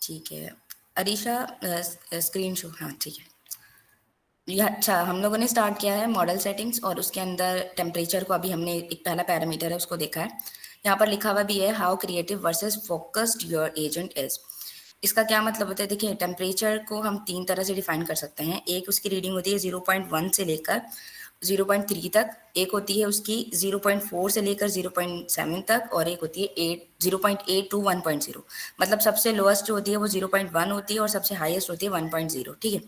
ठीक है Arisha, screen show, हाँ ठीक है। अच्छा, हम लोगों ने स्टार्ट किया है मॉडल सेटिंग्स और उसके अंदर टेम्परेचर को अभी हमने एक पहला पैरामीटर है उसको देखा है। यहाँ पर लिखा हुआ भी है how creative versus focused your agent is. इसका क्या मतलब होता है, देखिए टेम्परेचर को हम तीन तरह से डिफाइन कर सकते हैं। एक उसकी रीडिंग होती है 0.1 से लेकर 0.3 तक, एक होती है उसकी 0.4 से लेकर 0.7 तक, और एक होती है 0.8 टू 1.0। मतलब सबसे लोएस्ट जो होती है वो 0.1 होती है और सबसे हाईएस्ट होती है 1.0। ठीक है,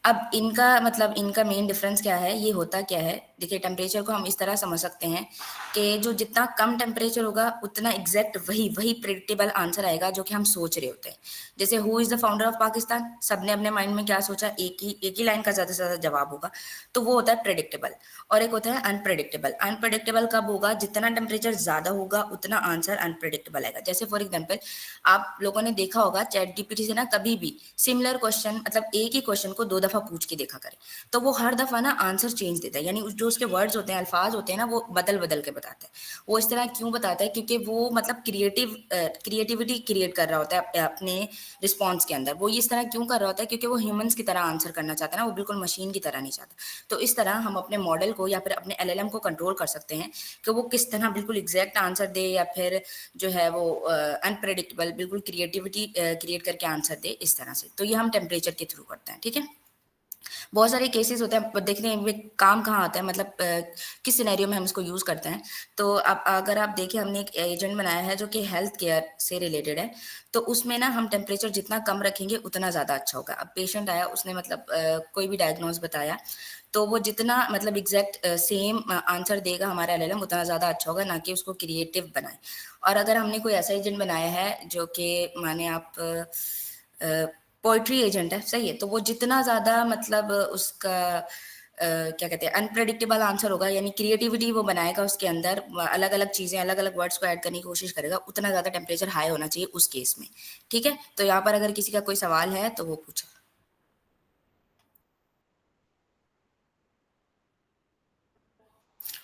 अब इनका मतलब इनका मेन डिफरेंस क्या है, ये होता क्या है, देखिए टेम्परेचर को हम इस तरह समझ सकते हैं कि जो जितना कम टेम्परेचर होगा उतना एग्जैक्ट वही वही प्रेडिक्टेबल आंसर आएगा जो कि हम सोच रहे होते हैं। जैसे who is the founder of Pakistan, सबने अपने माइंड में क्या सोचा, एक ही लाइन का ज्यादा से ज्यादा जवाब होगा, तो वो होता है प्रेडिक्टेबल। और एक होता है अनप्रेडिक्टेबल। अनप्रेडिक्टेबल कब होगा, जितना टेम्परेचर ज्यादा होगा उतना आंसर अनप्रेडिक्टेबल आएगा। जैसे फॉर एग्जाम्पल आप लोगों ने देखा होगा चैट जीपीटी से ना कभी भी सिमिलर क्वेश्चन, मतलब एक ही क्वेश्चन को दो दफा पूछ के देखा करें, तो वो हर दफा ना आंसर चेंज देता है। यानी जो उसके वर्ड्स होते हैं, अल्फाज होते हैं ना, वो बदल बदल के बताता है। वो इस तरह क्यों बताता है, क्योंकि वो मतलब क्रिएटिविटी क्रिएट कर रहा होता है अपने रिस्पॉन्स के अंदर। वो इस तरह क्यों कर रहा होता है, क्योंकि वो ह्यूमंस की तरह आंसर करना चाहता है ना, वो बिल्कुल मशीन की तरह नहीं चाहता। तो इस तरह हम अपने मॉडल को या फिर अपने एलएलएम को कंट्रोल कर सकते हैं कि वो किस तरह बिल्कुल एग्जैक्ट आंसर दे, या फिर जो है वो अनप्रेडिक्टेबल बिल्कुल क्रिएटिविटी क्रिएट करके आंसर दे, इस तरह से। तो ये हम टेम्परेचर के थ्रू करते हैं। ठीक है, बहुत सारे केसेस होते हैं, देखते हैं काम कहाँ आता है, मतलब किस सिनेरियो में हम इसको यूज करते हैं। तो अब अगर आप देखें, हमने एक एजेंट बनाया है जो कि हेल्थ केयर से रिलेटेड है, तो उसमें ना हम टेम्परेचर जितना कम रखेंगे उतना ज्यादा अच्छा होगा। अब पेशेंट आया, उसने मतलब कोई भी डायग्नोज बताया, तो वो जितना मतलब एग्जैक्ट सेम आंसर देगा हमारा एलएलएम, उतना ज्यादा अच्छा होगा, ना कि उसको क्रिएटिव बनाए। और अगर हमने कोई ऐसा एजेंट बनाया है जो कि माने आप पोइट्री एजेंट है, सही है, तो वो जितना ज्यादा मतलब उसका क्या कहते हैं अनप्रेडिक्टेबल आंसर होगा, यानी क्रिएटिविटी वो बनाएगा उसके अंदर, अलग अलग चीजें अलग अलग वर्ड्स को ऐड करने की कोशिश करेगा, उतना ज्यादा टेम्परेचर हाई होना चाहिए उस केस में। ठीक है, तो यहाँ पर अगर किसी का कोई सवाल है तो वो पूछे,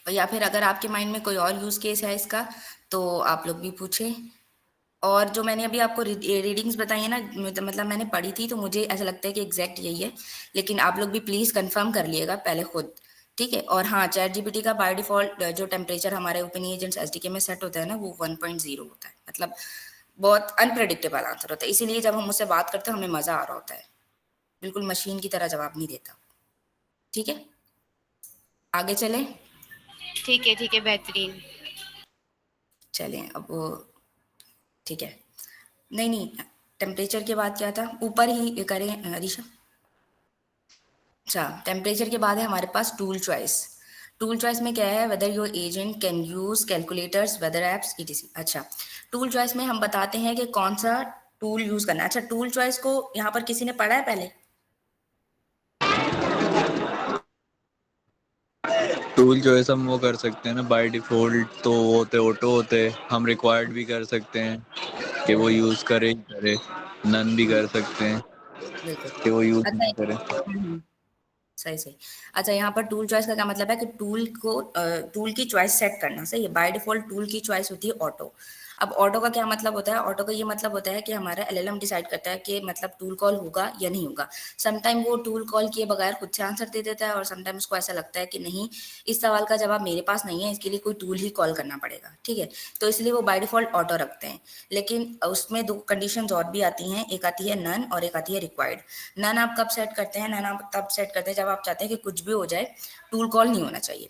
और या फिर अगर आपके माइंड में कोई और यूज केस है इसका तो आप लोग भी पूछे। और जो मैंने अभी आपको रीडिंग्स बताई है ना, मतलब मैंने पढ़ी थी, तो मुझे ऐसा लगता है कि एग्जैक्ट यही है, लेकिन आप लोग भी प्लीज कंफर्म कर लिएगा पहले खुद। ठीक है, और हाँ, चैट जीपीटी का बाय डिफॉल्ट जो टेम्परेचर हमारे ओपन एजेंट्स एसडीके में सेट होता है ना, वो 1.0 होता है। मतलब बहुत अनप्रेडिक्टेबल आंसर होता है, इसीलिए जब हम उससे बात करते हैं हमें मजा आ रहा होता है, बिल्कुल मशीन की तरह जवाब नहीं देता। ठीक है, आगे चलें। ठीक है, बेहतरीन। चलें अब वो, ठीक है, नहीं नहीं, टेम्परेचर के बाद क्या था, ऊपर ही करें ऋषभ। अच्छा, टेम्परेचर के बाद है हमारे पास टूल चॉइस। टूल चॉइस में क्या है, whether your agent can use calculators, weather apps, ETC. अच्छा, टूल चॉइस में हम बताते हैं कि कौन सा टूल यूज करना है। अच्छा, टूल चॉइस को यहाँ पर किसी ने पढ़ा है पहले? टूल चॉइस हम वो कर सकते हैं ना बाय डिफॉल्ट, तो वो होते ऑटो होते, हम रिक्वायर्ड भी कर सकते हैं कि वो यूज करे ही करे, नन भी कर सकते हैं बिल्कुल। कि वो यूज अच्छा, ना करे। सही सही। अच्छा, यहाँ पर टूल चॉइस का क्या मतलब है कि टूल की चॉइस सेट करना, सही है। बाय डिफॉल्ट टूल की चॉइस होती है ऑटो। अब ऑटो का क्या मतलब होता है, ऑटो का ये मतलब होता है कि हमारा एलएलएम डिसाइड करता है कि मतलब टूल कॉल होगा या नहीं होगा। समटाइम वो टूल कॉल किए बगैर खुद से आंसर दे देता है, और समटाइम उसको ऐसा लगता है कि नहीं, इस सवाल का जवाब मेरे पास नहीं है, इसके लिए कोई टूल ही कॉल करना पड़ेगा। ठीक है, तो इसलिए वो बाय डिफॉल्ट ऑटो रखते हैं। लेकिन उसमें दो कंडीशंस और भी आती हैं, एक आती है नन और एक आती है रिक्वायर्ड। नन आप कब सेट करते हैं, नन आप तब सेट करते हैं जब आप चाहते हैं कि कुछ भी हो जाए, टूल कॉल नहीं होना चाहिए।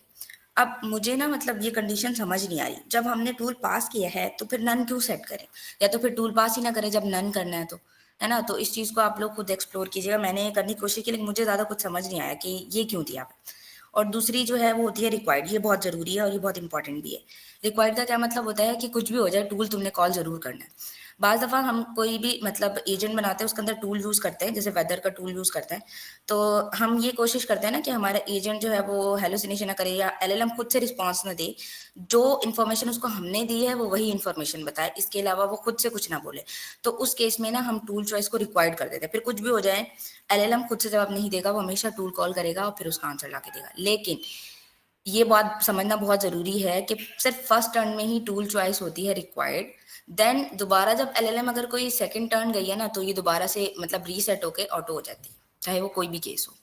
अब मुझे ना मतलब ये कंडीशन समझ नहीं आई, जब हमने टूल पास किया है तो फिर नन क्यों सेट करें, या तो फिर टूल पास ही ना करें जब नन करना है तो, है ना। तो इस चीज को आप लोग खुद एक्सप्लोर कीजिएगा, मैंने ये करने की कोशिश की लेकिन मुझे ज्यादा कुछ समझ नहीं आया कि ये क्यों दिया है। और दूसरी जो है वो होती है रिक्वायर्ड, ये बहुत जरूरी है और ये बहुत इंपॉर्टेंट भी है। रिक्वायर्ड का क्या मतलब होता है कि कुछ भी हो जाए टूल तुमने कॉल जरूर करना है। बाज दफा हम कोई भी मतलब एजेंट बनाते हैं उसके अंदर टूल यूज करते हैं, जैसे वेदर का टूल यूज करते हैं, तो हम ये कोशिश करते हैं ना कि हमारा एजेंट जो है वो हेलुसिनेशन ना करे या एलएलएम खुद से रिस्पॉन्स ना दे। जो इन्फॉर्मेशन उसको हमने दी है वो वही इन्फॉर्मेशन बताए, इसके अलावा वो खुद से कुछ ना बोले। तो उस केस में ना हम टूल चॉइस को रिक्वायर्ड कर देते हैं, फिर कुछ भी हो जाए एलएलएम खुद से जवाब नहीं देगा, वो हमेशा टूल कॉल करेगा और फिर उसका आंसर ला के देगा। लेकिन ये बात समझना बहुत ज़रूरी है कि सिर्फ फर्स्ट टर्न में ही टूल चॉइस होती है रिक्वायर्ड, देन दोबारा जब एलएलएम अगर कोई सेकंड टर्न गई है ना, तो ये दोबारा से मतलब रीसेट होके ऑटो हो जाती है, चाहे वो कोई भी केस हो।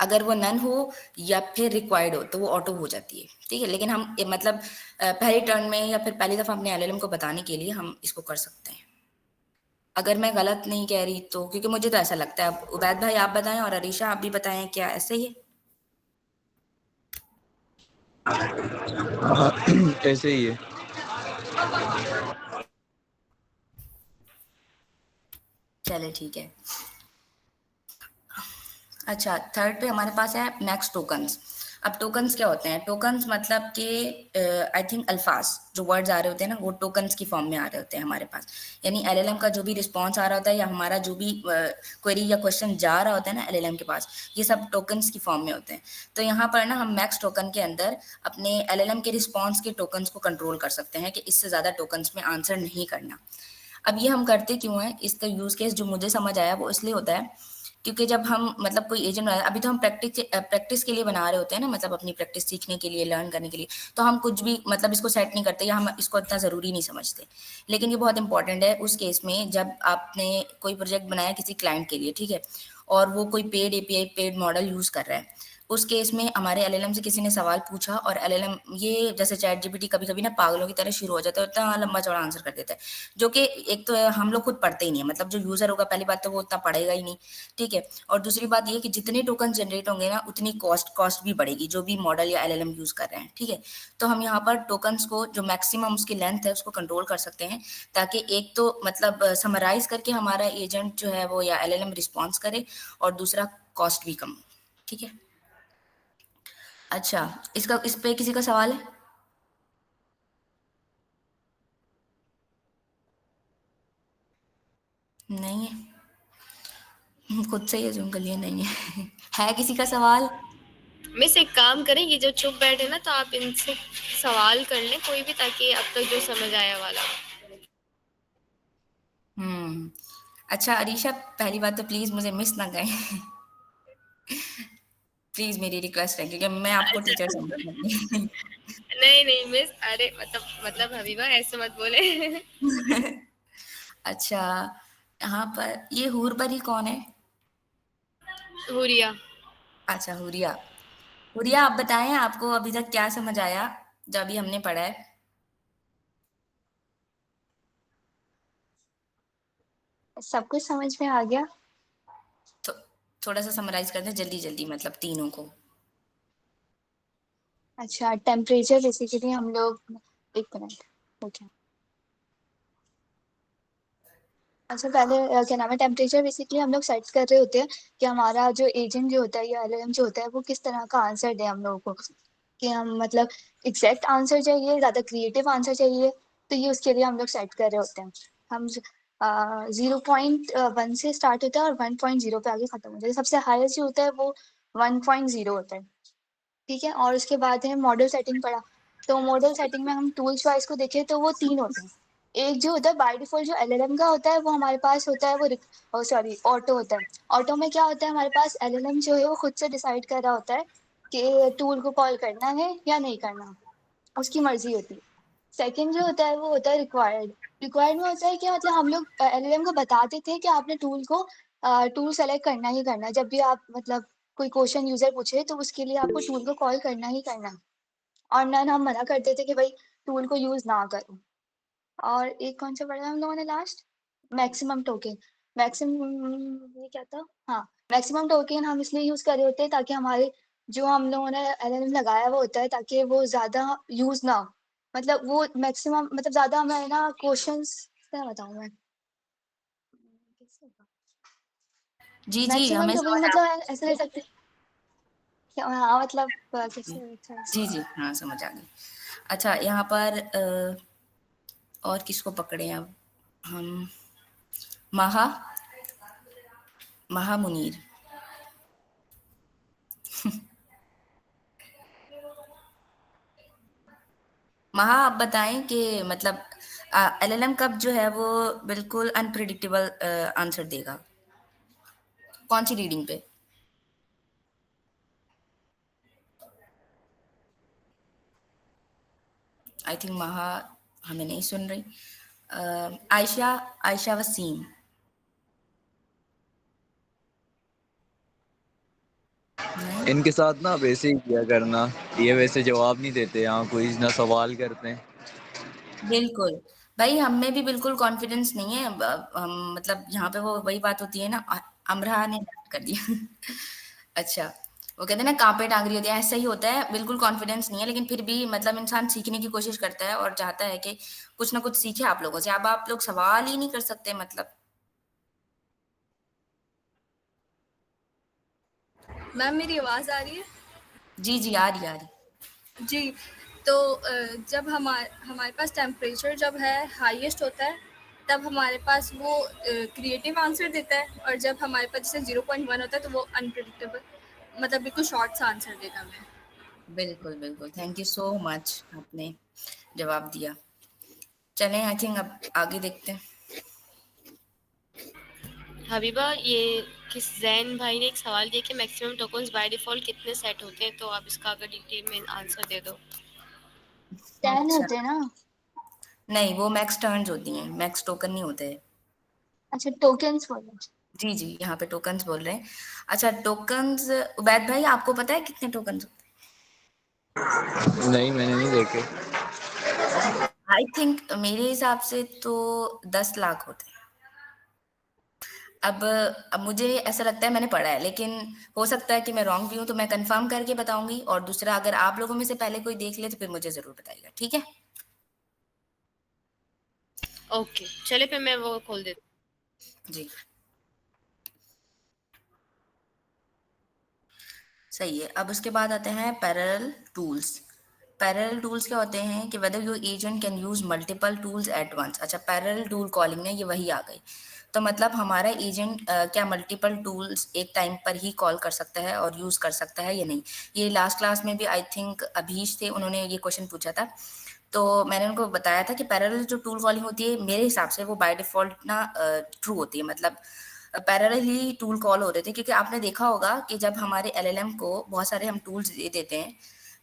अगर वो नन हो या फिर रिक्वायर्ड हो तो वो ऑटो हो जाती है, ठीक है। लेकिन हम मतलब पहले टर्न में या फिर पहली दफ़ा अपने एलएलएम को बताने के लिए हम इसको कर सकते हैं, अगर मैं गलत नहीं कह रही तो, क्योंकि मुझे तो ऐसा लगता है। अब उबैद भाई आप बताएं और अरीशा आप भी बताएं, क्या ऐसे ही है? हाँ, ऐसे ही है। चले ठीक है। अच्छा, थर्ड पे हमारे पास है नेक्स्ट टोकन्स। अब टोकन्स क्या होते हैं? टोकन्स मतलब कि आई थिंक अल्फाज जो वर्ड्स आ रहे होते हैं ना, वो टोकन्स की फॉर्म में आ रहे होते हैं हमारे पास। यानी एलएलएम का जो भी रिस्पॉन्स आ रहा होता है या हमारा जो भी क्वेरी या क्वेश्चन जा रहा होता है ना एलएलएम के पास, ये सब टोकन्स की फॉर्म में होते हैं। तो यहाँ पर ना हम मैक्स टोकन के अंदर अपने एलएलएम के रिस्पॉन्स के टोकन्स को कंट्रोल कर सकते हैं कि इससे ज़्यादा टोकन्स में आंसर नहीं करना। अब ये हम करते क्यों हैं? इसका यूज़ केस जो मुझे समझ आया वो इसलिए होता है क्योंकि जब हम मतलब कोई एजेंट बनाए, अभी तो हम प्रैक्टिस के लिए बना रहे होते हैं ना, मतलब अपनी प्रैक्टिस सीखने के लिए, लर्न करने के लिए, तो हम कुछ भी मतलब इसको सेट नहीं करते या हम इसको इतना ज़रूरी नहीं समझते। लेकिन ये बहुत इंपॉर्टेंट है उस केस में जब आपने कोई प्रोजेक्ट बनाया किसी क्लाइंट के लिए, ठीक है, और वो कोई paid API paid model use कर रहा है। उस केस में हमारे एलएलएम से किसी ने सवाल पूछा और एलएलएम ये जैसे चैट जीपीटी कभी-कभी ना पागलों की तरह शुरू हो जाता है, इतना लंबा-चौड़ा आंसर कर देता है, जो कि एक तो हम लोग खुद पढ़ते ही नहीं है, मतलब जो यूज़र होगा पहली बात तो वो उतना पढ़ेगा ही नहीं, ठीक है। और दूसरी बात ये कि जितने टोकन जनरेट होंगे ना उतनी कॉस्ट भी बढ़ेगी, जो भी मॉडल या एलएलएम यूज़ कर रहे हैं, ठीक है। तो हम यहाँ पर टोकन्स को जो मैक्सिमम उसकी लेंथ है उसको कंट्रोल कर सकते हैं, ताकि एक तो मतलब समराइज़ करके हमारा एजेंट जो है वो या एलएलएम रिस्पॉन्स करे और दूसरा कॉस्ट भी कम, ठीक है। अच्छा, इसका इस पे किसी का सवाल है? नहीं है? खुद से ही अज़्यूम कर लिया नहीं है। है किसी का सवाल? मिस एक काम करें, ये जो चुप बैठे ना तो आप इनसे सवाल कर लें कोई भी, ताकि अब तक जो समझ आया वाला। अच्छा अरीशा, पहली बात तो प्लीज़ मुझे मिस ना कहें। प्लीज़ मेरी रिक्वेस्ट है क्योंकि मैं आपको टीचर अच्छा। समझती हूँ। नहीं नहीं मिस, अरे मतलब हबीबा ऐसे मत बोले। अच्छा, यहाँ पर ये हूर परी कौन है? हुरिया। अच्छा, हुरिया। हुरिया आप बताएँ आपको अभी तक क्या समझ आया, जो अभी हमने पढ़ा है? सब कुछ समझ में आ गया। तो थोड़ा-सा समराइज़ कर दें जल्दी-जल्दी मतलब तीनों को। अच्छा, टेम्परेचर बेसिकली हम लोग, एक मिनट, ओके। अच्छा, पहले क्या नाम है, टेम्परेचर बेसिकली हम लोग सेट कर रहे होते हैं कि हमारा जो एजेंट जो होता है या एलएलएम जो होता है वो किस तरह का आंसर दे हम लोगों को, कि हम मतलब एग्जैक्ट आंसर चाहिए, ज़्यादा क्रिएटिव आंसर चाहिए, तो ये उसके लिए हम लोग सेट कर रहे होते हैं। हम 0.1 से स्टार्ट होता है और 1.0 पे आगे खत्म होता है। सबसे हाईएस्ट जो होता है वो 1.0 होता है, ठीक है। और उसके बाद है मॉडल सेटिंग पढ़ा, तो मॉडल सेटिंग में हम टूल्स वाइज को देखें तो वो 3 होते हैं। एक जो होता है बाय डिफॉल्ट जो एलएलएम का होता है वो हमारे पास होता है, वो सॉरी ऑटो होता है। ऑटो में क्या होता है, हमारे पास एलएलएम जो है वो खुद से डिसाइड कर रहा होता है कि टूल को कॉल करना है या नहीं करना, उसकी मर्जी होती है। सेकंड जो होता है वो होता है रिक्वायर्ड। रिक्वायर्ड में होता है कि मतलब हम लोग एलएलएम को बताते थे कि आपने टूल सेलेक्ट करना ही करना है। जब भी आप मतलब कोई क्वेश्चन यूजर पूछे तो उसके लिए आपको टूल को कॉल करना ही करना है। और नन हम मना करते थे कि भाई टूल को यूज ना करो। और एक कौन सा पढ़ा हम लोगों ने लास्ट, मैक्सिमम टोकन। मैक्सिमम ये क्या था, हाँ, मैक्सिमम टोकन हम इसलिए यूज कर रहे होते हैं ताकि हमारे जो हम लोगों ने एलएलएम लगाया हुआ होता है ताकि वो ज्यादा यूज ना हो, मतलब वो मैक्सिमम मतलब ज्यादा हमें ना क्वेश्चंस, क्या बताऊं मैं जी, जी, मैक्सिमम हमें टोकन समझ आ मतलब ऐसे ले सकते हैं, हाँ मतलब कैसे अच्छा। जी, जी, हाँ, समझ आ गई। अच्छा, यहाँ पर और किसको पकड़ें अब हम? महा महा मुनीर। महा आप बताएँ कि मतलब एलएलएम कब जो है वो बिल्कुल अनप्रेडिक्टेबल आंसर देगा? कौन-सी रीडिंग पे? आई थिंक महा हमें नहीं सुन रही। आयशा वसीम। नहीं, इनके साथ ना वैसे ही किया करना, ये वैसे जवाब नहीं देते, यहाँ कोई ना सवाल करते हैं। बिल्कुल भाई, हमें भी बिल्कुल कॉन्फिडेंस नहीं है। हम मतलब यहाँ पे वो वही बात होती है ना, अमरा ने डांट कर दिया। अच्छा, वो कहते हैं ना कांपे टांगरी होती है, ऐसा ही होता है। बिल्कुल कॉन्फिडेंस नहीं है, लेकिन फिर भी मतलब इंसान सीखने की कोशिश करता है और चाहता है कि कुछ ना कुछ सीखे आप लोगों से। अब आप लोग सवाल ही नहीं कर सकते मतलब। मैम मेरी आवाज़ आ रही है? जी जी, आ रही आ रही। जी, तो जब हमारे पास टेम्परेचर जब है हाईएस्ट होता है, तब हमारे पास वो क्रिएटिव आंसर देता है, और जब हमारे पास जैसे 0.1 होता है तो वो अनप्रिडिक्टेबल, मतलब बिल्कुल शॉर्ट सा आंसर देगा हमें। बिल्कुल बिल्कुल, थैंक यू सो मच, आपने जवाब दिया। चलें, आई थिंक अब आगे देखते हैं। हबीबा, ये किस जैन भाई ने एक सवाल दिया कि मैक्सिमम टोकन्स बाय डिफॉल्ट कितने सेट होते हैं, तो आप इसका अगर डिटेल में आंसर दे दो। 10 अच्छा, होते हैं ना? नहीं वो मैक्स टर्न्स होती हैं, मैक्स टोकन नहीं होते। अच्छा, टोकन्स बोलो। जी जी, यहाँ पे टोकन्स बोल रहे हैं। अच्छा, टोकन्स, उबैद भाई आपको पता है कितने टोकन्स होते नहीं, मैंने नहीं देखे। हैं? आई थिंक मेरे हिसाब से तो 10 लाख होते हैं। अब मुझे ऐसा लगता है, मैंने पढ़ा है, लेकिन हो सकता है कि मैं रॉन्ग भी हूँ, तो मैं कंफर्म करके बताऊंगी। और दूसरा, अगर आप लोगों में से पहले कोई देख ले तो फिर मुझे जरूर बताइएगा, ठीक है? ओके, चले फिर मैं वो खोल देती जी, सही है। अब उसके बाद आते हैं पैरेलल टूल्स। पैरेलल टूल्स क्या होते हैं कि whether your agent can use multiple tools at once. अच्छा, पैरेलल टूल कॉलिंग है, ये वही आ गई। तो मतलब हमारा एजेंट क्या मल्टीपल टूल्स एक टाइम पर ही कॉल कर सकता है और यूज कर सकता है या नहीं? ये लास्ट क्लास में भी आई थिंक अभीश थे, उन्होंने ये क्वेश्चन पूछा था। तो मैंने उनको बताया था कि पैरेलल जो टूल कॉलिंग होती है, मेरे हिसाब से वो बाय डिफॉल्ट ना ट्रू होती है। मतलब पैरेलल ही टूल कॉल हो रहे थे, क्योंकि आपने देखा होगा कि जब हमारे एलएलएम को बहुत सारे हम टूल्स दे देते हैं,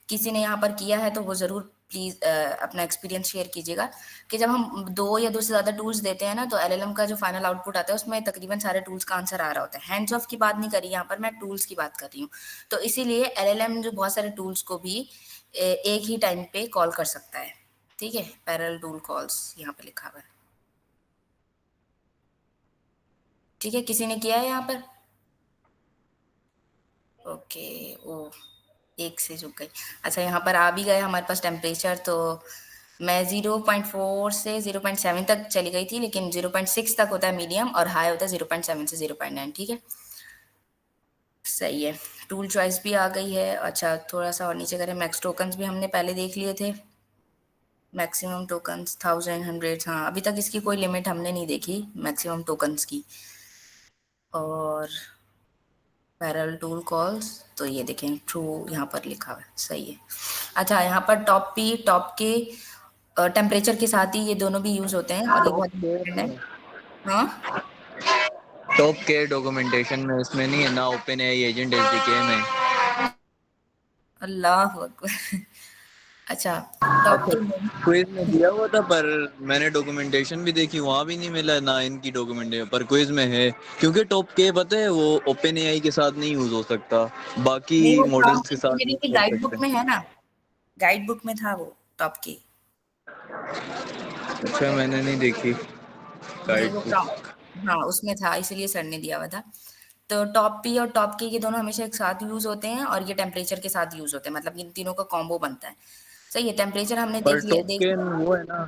किसी ने यहाँ पर किया है तो वो ज़रूर प्लीज़ अपना एक्सपीरियंस शेयर कीजिएगा, कि जब हम 2 या 2 से ज़्यादा टूल्स देते हैं ना, तो एलएलएम का जो फाइनल आउटपुट आता है उसमें तकरीबन सारे टूल्स का आंसर आ रहा होता है। हैंड्स ऑफ की बात नहीं करी यहाँ पर, मैं टूल्स की बात कर रही हूँ। तो इसीलिए एलएलएम जो बहुत सारे टूल्स को भी एक ही टाइम पे कॉल कर सकता है। ठीक है, पैरेलल टूल कॉल्स यहाँ पे लिखा हुआ है। ठीक है, किसी ने किया है यहाँ पर? ओके, ओ, एक से झुक गई। अच्छा, यहाँ पर आ भी गए हमारे पास टेम्परेचर। तो मैं 0.4 से 0.7 तक चली गई थी, लेकिन 0.6 तक होता है मीडियम, और हाई होता है 0.7 से 0.9। ठीक है, सही है। टूल चॉइस भी आ गई है। अच्छा, थोड़ा सा और नीचे करें, मैक्स टोकन्स भी हमने पहले देख लिए थे। मैक्सिमम टोकन्स 1000, 100, हाँ अभी तक इसकी कोई लिमिट हमने नहीं देखी मैक्सिमम टोकन्स की। और पैरेलल टूल कॉल्स, तो ये देखें ट्रू यहाँ पर लिखा हुआ है, सही है। अच्छा, यहाँ पर टॉप के टेम्परेचर के साथ ही ये दोनों भी यूज होते हैं, और ये टॉप बहुत के इंपॉर्टेंट है। में, हाँ, टॉप के डॉक्यूमेंटेशन में इसमें नहीं है ना, ओपन है एजेंट एसडीके में। अल्लाह अकबर। अच्छा, टॉप अच्छा, के में क्विज में दिया हुआ था, पर मैंने डॉक्यूमेंटेशन भी देखी, वहाँ भी नहीं मिला ना इनकी डॉक्यूमेंटेशन, पर क्विज में है। क्योंकि टॉप के पता है वो ओपन एआई के साथ नहीं यूज हो सकता, बाकी नहीं, वो मॉडल्स प्रॉम्प्ट के साथ इंजीनियरिंग यूज की कर गाइड सकते बुक में हैं। है ना, गाइड बुक में था वो टॉप की। अच्छा, मैंने नहीं देखी नहीं, गाइड वो बुक। हाँ उसमें था, इसीलिए सर ने दिया हुआ था। तो टॉप पी और टॉप के ये दोनों हमेशा एक साथ यूज होते हैं, और ये टेम्परेचर के साथ यूज होते हैं, मतलब इन तीनों का कॉम्बो बनता है। सही है, टेम्परेचर हमने पर टॉप देख के लिया। वो है ना,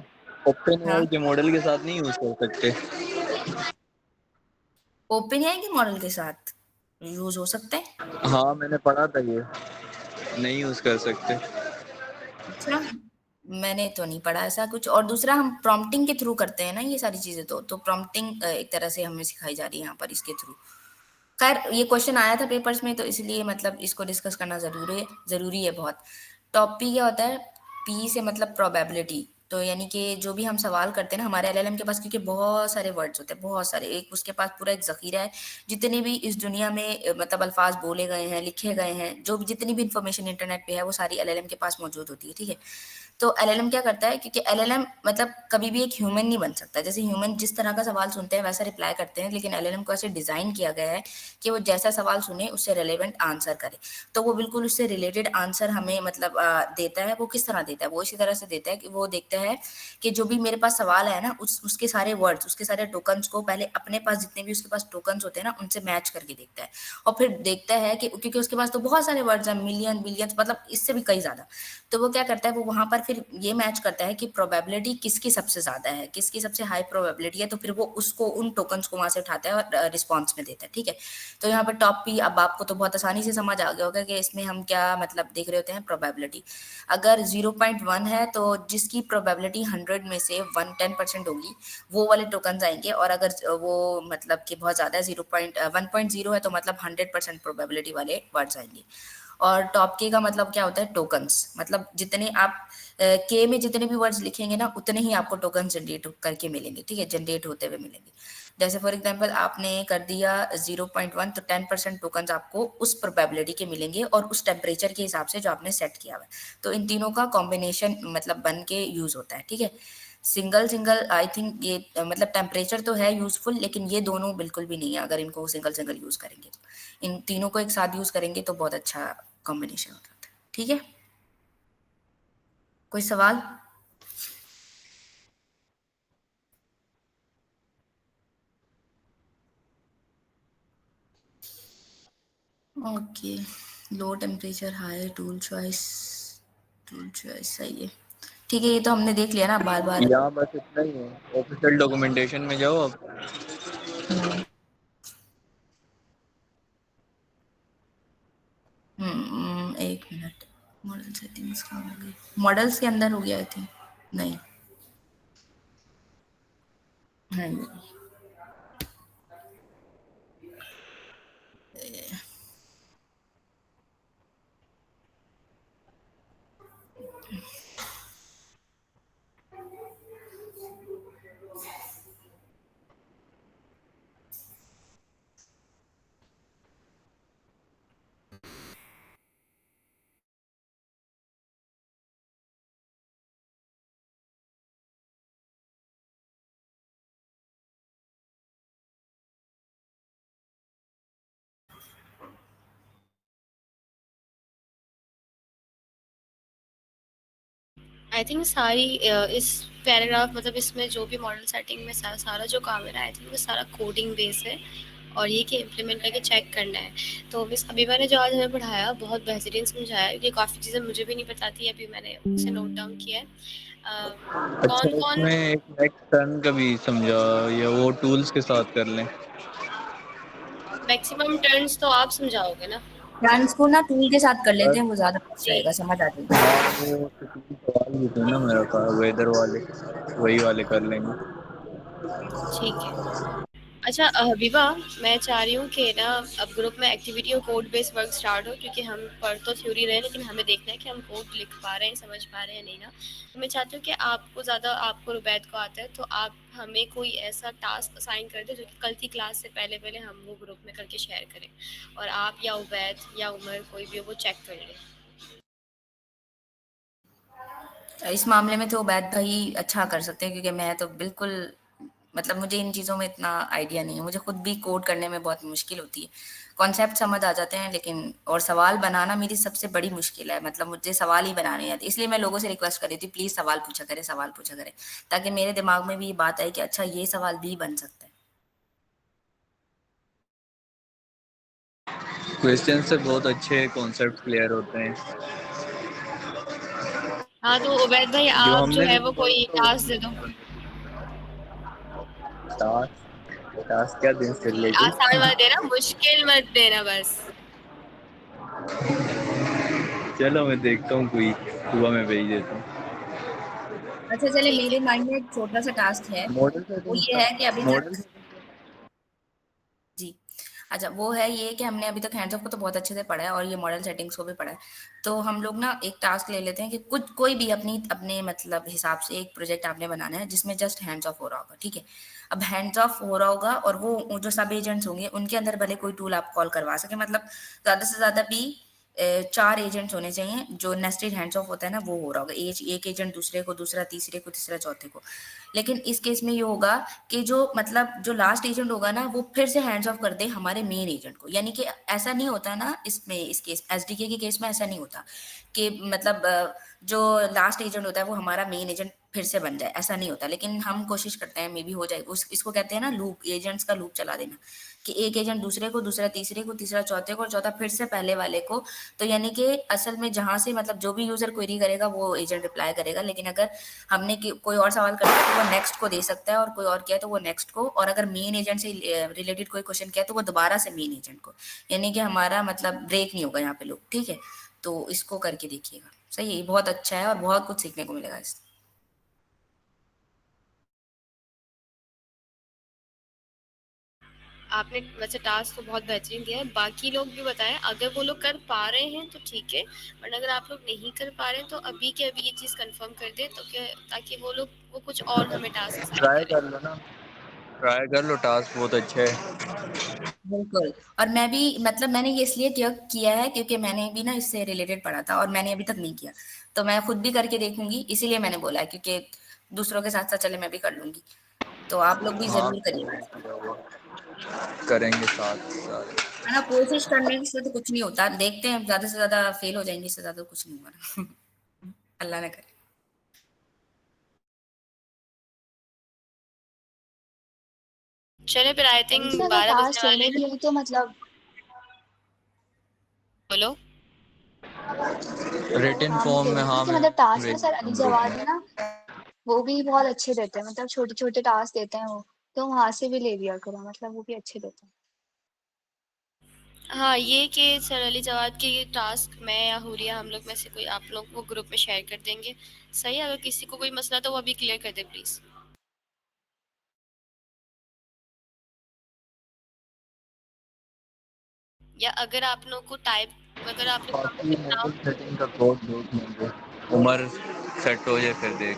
ओपन हाँ, एआई के मॉडल के साथ नहीं यूज कर सकते। ओपन एआई के मॉडल के साथ यूज हो सकते हैं। हाँ, मैंने पढ़ा था ये नहीं यूज कर सकते। अच्छा, मैंने तो नहीं पढ़ा ऐसा कुछ। और दूसरा, हम प्रॉम्प्टिंग के थ्रू करते हैं ना ये सारी चीजें, तो प्रॉम्प्टिंग एक तरह से हमें सिखाई जा रही है यहाँ पर इसके थ्रू। खैर, ये क्वेश्चन आया था पेपर्स में, तो इसलिए मतलब इसको डिस्कस करना जरूरी है बहुत। टॉप पी क्या होता है? पी से मतलब प्रोबेबिलिटी, तो यानी कि जो भी हम सवाल करते हैं ना हमारे एलएलएम के पास, क्योंकि बहुत सारे वर्ड्स होते हैं, बहुत सारे, एक उसके पास पूरा एक ज़ख़ीरा है, जितने भी इस दुनिया में मतलब अल्फाज बोले गए हैं, लिखे गए हैं, जो भी जितनी भी इन्फॉर्मेशन इंटरनेट पे है वो सारी एलएलएम के पास मौजूद होती है, ठीक है। तो एलएलएम क्या करता है, क्योंकि एलएलएम मतलब कभी भी एक ह्यूमन नहीं बन सकता। जैसे ह्यूमन जिस तरह का सवाल सुनते हैं वैसा रिप्लाई करते हैं, लेकिन एलएलएम को ऐसे डिज़ाइन किया गया है कि वो जैसा सवाल सुने उससे रिलेवेंट आंसर करे। तो वो बिल्कुल उससे रिलेटेड आंसर हमें मतलब देता है। वो किस तरह देता है, वो इसी तरह से देता है कि वो देखता है कि जो भी मेरे पास सवाल है ना, उसके सारे वर्ड्स, उसके सारे टोकन्स को पहले अपने पास जितने भी उसके पास टोकन्स होते हैं ना उनसे मैच करके देखता है, और फिर देखता है कि क्योंकि उसके पास तो बहुत सारे वर्ड्स हैं, मिलियन बिलियंस, मतलब इससे भी कई ज़्यादा। तो वो क्या करता है, वो वहाँ पर फिर ये मैच करता है कि प्रोबेबिलिटी किसकी सबसे ज़्यादा है, किसकी सबसे हाई प्रोबेबिलिटी है, तो फिर वो उसको उन टोकन्स को वहाँ से उठाता है और रिस्पॉन्स में देता है, ठीक है। तो यहाँ पर टॉप पी, अब आपको तो बहुत आसानी से समझ आ गया होगा कि इसमें हम क्या मतलब देख रहे होते हैं, प्रोबेबिलिटी। अगर 0.1 है तो जिसकी प्रोबेबिलिटी 100 में से 10% होगी वो वाले टोकन्स आएंगे, और अगर वो मतलब कि बहुत ज़्यादा है 1.0 है तो मतलब 100% प्रोबेबिलिटी वाले वर्ड्स आएंगे। और टॉप के का मतलब क्या होता है, टोकन्स, मतलब जितने आप के में जितने भी वर्ड्स लिखेंगे ना उतने ही आपको टोकन जनरेट करके मिलेंगे, ठीक है, जनरेट होते हुए मिलेंगे। जैसे फॉर एग्जांपल आपने कर दिया 0.1 तो 10% टोकन्स आपको उस प्रोबेबिलिटी के मिलेंगे और उस टेम्परेचर के हिसाब से जो आपने सेट किया हुआ है। तो इन तीनों का कॉम्बिनेशन मतलब बन के यूज होता है, ठीक है। सिंगल सिंगल आई थिंक ये मतलब टेम्परेचर तो है यूजफुल, लेकिन ये दोनों बिल्कुल भी नहीं है अगर इनको सिंगल सिंगल यूज करेंगे तो। इन तीनों को एक साथ यूज करेंगे तो बहुत अच्छा कॉम्बिनेशन होता है, ठीक है। कोई सवाल? Okay, low temperature high, tool choice सही है, ठीक है। ये तो हमने देख लिया ना बार बार। यहाँ बस इतना ही है, ऑफिशियल डॉक्यूमेंटेशन में जाओ अब। एक मिनट, मॉडल सेटिंग्स कहाँ हो गई, मॉडल्स के अंदर हो गया आई थिंक, नहीं, हाँ आई थिंक सारी इस पैराग्राफ मतलब इसमें जो भी मॉडल सेटिंग में सारा जो काम है ना, आई थिंक वो सारा कोडिंग बेस है और ये कि इम्प्लीमेंट करके चेक करना है। तो मिस अबीबा ने जो आज हमें पढ़ाया बहुत बेहतरीन समझाया, क्योंकि काफ़ी चीज़ें मुझे भी नहीं पता थी, अभी मैंने उसे नोट डाउन किया है। अच्छा, कौन कौन इसमें एक नेक्स्ट टर्न का भी समझा, या वो टूल्स के साथ कर लें? मैक्सिमम टर्न्स तो आप समझाओगे ना? डांस को ना टूल के साथ कर लेते हैं, वो ज्यादा अच्छा जी रहेगा, समझ आ जाएगी। हाँ, वो तीन सवाल भी थे ना मेरे पास वेदर वाले, वही वाले कर लेंगे। ठीक है। अच्छा हबीबा, मैं चाह रही हूँ कि ना अब ग्रुप में एक्टिविटी और कोड बेस्ड वर्क स्टार्ट हो, क्योंकि हम पढ़ तो थ्योरी रहे हैं लेकिन हमें देखना है कि हम कोड लिख पा रहे हैं, समझ पा रहे हैं नहीं ना। तो मैं चाहती हूँ कि आपको ज़्यादा, आपको रुबैद को आता है तो आप हमें कोई ऐसा टास्क असाइन कर दें जो कि कल की क्लास से पहले पहले हम वो ग्रुप में करके शेयर करें, और आप या उबैद या उमर कोई भी हो वो चेक कर लें। इस मामले में तो उबैद भाई अच्छा कर सकते हैं, क्योंकि मैं तो बिल्कुल मतलब मुझे इन चीज़ों में इतना आइडिया नहीं है, मुझे खुद भी कोड करने में बहुत मुश्किल होती है। कॉन्सेप्ट समझ आ जाते हैं लेकिन, और सवाल बनाना मेरी सबसे बड़ी मुश्किल है, मतलब मुझे सवाल ही बनाने नहीं आते, इसलिए मैं लोगों से रिक्वेस्ट कर रही थी प्लीज़ सवाल पूछा करें, सवाल पूछा करें, ताकि मेरे दिमाग में भी ये बात आई कि अच्छा ये सवाल भी बन सकता है। क्वेश्चन से बहुत अच्छे कॉन्सेप्ट क्लियर होते हैं। हाँ तो उबैद भाई जो आप जो हमने है भी वो पढ़ा कोई था टास्क दे दो। टास्क, टास्क क्या दिन से लेके आसान मत देना, मुश्किल मत देना बस। चलो मैं देखता हूँ, कोई सुबह में भेज देता हूँ। अच्छा चले, ठीक मेरे है। माइंड में एक छोटा सा टास्क है, मॉडल वो सेटिंग ये का, है कि अभी मॉडल तक जी अच्छा, वो है ये कि हमने अभी तक हैंड्स ऑफ को तो बहुत अच्छे से पढ़ा है और ये मॉडल सेटिंग्स को भी पढ़ा है। तो हम लोग ना एक टास्क ले लेते हैं कि कुछ कोई भी अपने मतलब हिसाब से एक प्रोजेक्ट आपने बनाना है जिसमें जस्ट हैंड्स ऑफ हो रहा होगा, ठीक है? अब हैंड्स ऑफ हो रहा होगा और वो जो सब एजेंट्स होंगे उनके अंदर भले कोई टूल आप कॉल करवा सके, मतलब ज़्यादा से ज़्यादा भी 4 एजेंट्स होने चाहिए, जो नेस्टेड हैंड्स ऑफ होता है ना वो हो रहा होगा। एक एजेंट दूसरे को, दूसरा तीसरे को, तीसरा चौथे को। लेकिन इस केस में ये होगा कि जो लास्ट एजेंट होगा ना वो फिर से हैंड्स ऑफ कर दे हमारे मेन एजेंट को। यानी कि ऐसा नहीं होता ना इस केस एसडीके के केस में ऐसा नहीं होता कि मतलब जो लास्ट एजेंट होता है वो हमारा मेन एजेंट फिर से बन जाए, ऐसा नहीं होता। लेकिन हम कोशिश करते हैं, मे बी हो जाए। इसको कहते हैं ना लूप, एजेंट्स का लूप चला देना, कि एक एजेंट दूसरे को, दूसरा तीसरे को, तीसरा चौथे को और चौथा फिर से पहले वाले को। तो यानी कि असल में जहाँ से मतलब जो भी यूजर क्वेरी करेगा वो एजेंट रिप्लाई करेगा। लेकिन अगर हमने कोई और सवाल करता है तो वो नेक्स्ट को दे सकता है, और कोई और किया तो वो नेक्स्ट को, और अगर मेन एजेंट से रिलेटेड कोई क्वेश्चन किया तो वो दोबारा से मेन एजेंट को। यानी कि हमारा मतलब ब्रेक नहीं होगा यहाँ पे लूप, ठीक है? तो इसको करके देखिएगा, सही है, बहुत अच्छा है और बहुत कुछ सीखने को मिलेगा इससे। आपने वैसे टास्क तो बहुत बेहतरीन दिया है, बाकी लोग भी बताएं अगर वो लोग कर पा रहे हैं तो ठीक है, वरना अगर आप लोग नहीं कर पा रहे हैं तो अभी के अभी ये चीज़ कंफर्म कर दें, तो क्या ताकि वो कुछ और हमें टास्क असाइन ट्राई करें। कर लो ना, ट्राई कर लो, टास्क बहुत अच्छा है। बिल्कुल। और मैं भी मतलब मैंने ये इसलिए किया है क्योंकि मैंने भी ना इससे रिलेटेड पढ़ा था और मैंने अभी तक नहीं किया। तो मैं खुद भी करके देखूंगी, इसीलिए मैंने बोला है, क्योंकि दूसरों के साथ साथ चले मैं भी कर लूंगी। तो आप लोग भी हाँ, जरूर करिएगा इसको। करेंगे साथ सारे। है ना, कोशिश करने से तो कुछ नहीं होता, देखते हैं ज्यादा से ज्यादा फेल हो जाएंगे, इससे ज्यादा कुछ नहीं होगा। अल्लाह ना करे। चले फिर, आई थिंक देखिए अगर 12 बजने टास्क वाले लेने हैं। भी है तो मतलब बोलो। रिटन हाँ मैं फॉर्म कह में, रही थी हाँ कि मैं मतलब टास्क में भेज सर देता अली हूँ ग्रुप जवाद में। है ना, वो भी बहुत अच्छे देते हैं, मतलब छोटे छोटे टास्क देते हैं वो, तो वहां से भी ले लिया करो, मतलब वो भी अच्छे देते हैं। हाँ, ये कि सर अली जवाद के ये टास्क मैं या हुरिया हम लोग में से कोई आप लोग वो ग्रुप में शेयर कर देंगे। सही है, अगर किसी को कोई मसला तो वो अभी क्लियर कर दे प्लीज़। या अगर आप लोग को टाइप अगर आप लोग बाकी कंफर्टेबल ना हो। मॉडल सेटिंग का कोड देख लेंगे, उम्र सेट हो जाए फिर देख।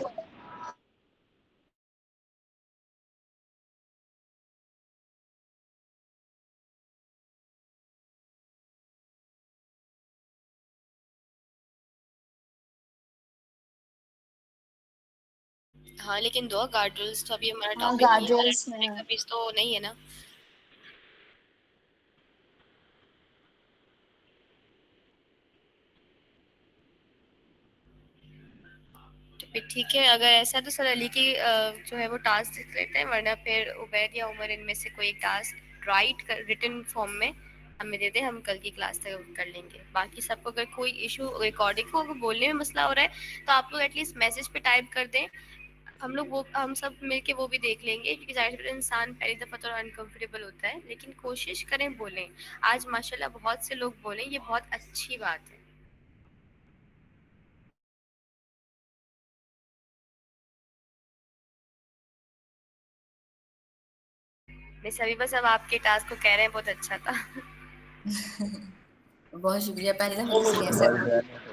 हाँ, लेकिन दो गार्ड रूल्स तो अभी हमारा हाँ टॉपिक नहीं है, हमारा गार्ड्रेल्स में टॉपिक है। अभी तो नहीं है ना। तो फिर ठीक है, अगर ऐसा है तो सर अली की जो है वो टास्क देख लेते हैं, वरना फिर उबैद या उमर इनमें से कोई एक टास्क राइट कर रिटन फॉर्म में हमें दे दें, हम कल की क्लास तक कर लेंगे। बाकी सबको अगर कोई इशू रिकॉर्डिंग को अगर बोलने में मसला हो रहा है तो आप लोग एटलीस्ट मैसेज पे टाइप कर दें, हम सब मिलके वो भी देख लेंगे, क्योंकि ज़ाहिर सी बात है इंसान पहली दफ़ा तो अनकंफर्टेबल होता है, लेकिन कोशिश करें बोलें। आज माशाल्लाह बहुत से लोग बोलें, ये बहुत अच्छी बात है। मैं सभी बस अब आपके टास्क को कह रहे हैं बहुत अच्छा था। बहुत शुक्रिया, पहली दफा किसी ने ऐसा कहा।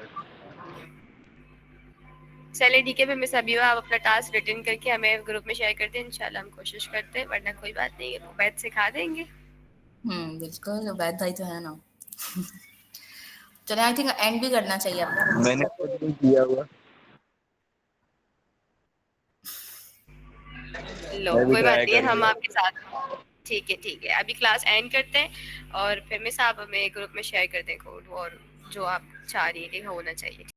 चलिए ठीक है, फिर मिस अबीबा आप अपना टास्क रिटर्न करके हमें ग्रुप में शेयर कर दें, इंशाल्लाह हम कोशिश करते हैं, वरना कोई बात नहीं, उबैद सिखा देंगे। बिल्कुल, उबैद भाई तो है ना। चलिए, आई थिंक एंड भी करना चाहिए अपना, मैंने मतलब खुद नहीं किया हुआ, लो मैं भी कोई बात ट्राई नहीं है, हम करूंगा। आपके साथ हैं। ठीक है, अभी क्लास एंड करते हैं और फिर मिस आप हमें ग्रुप में शेयर कर दें कोड और जो आप चाह रही है कि होना चाहिए।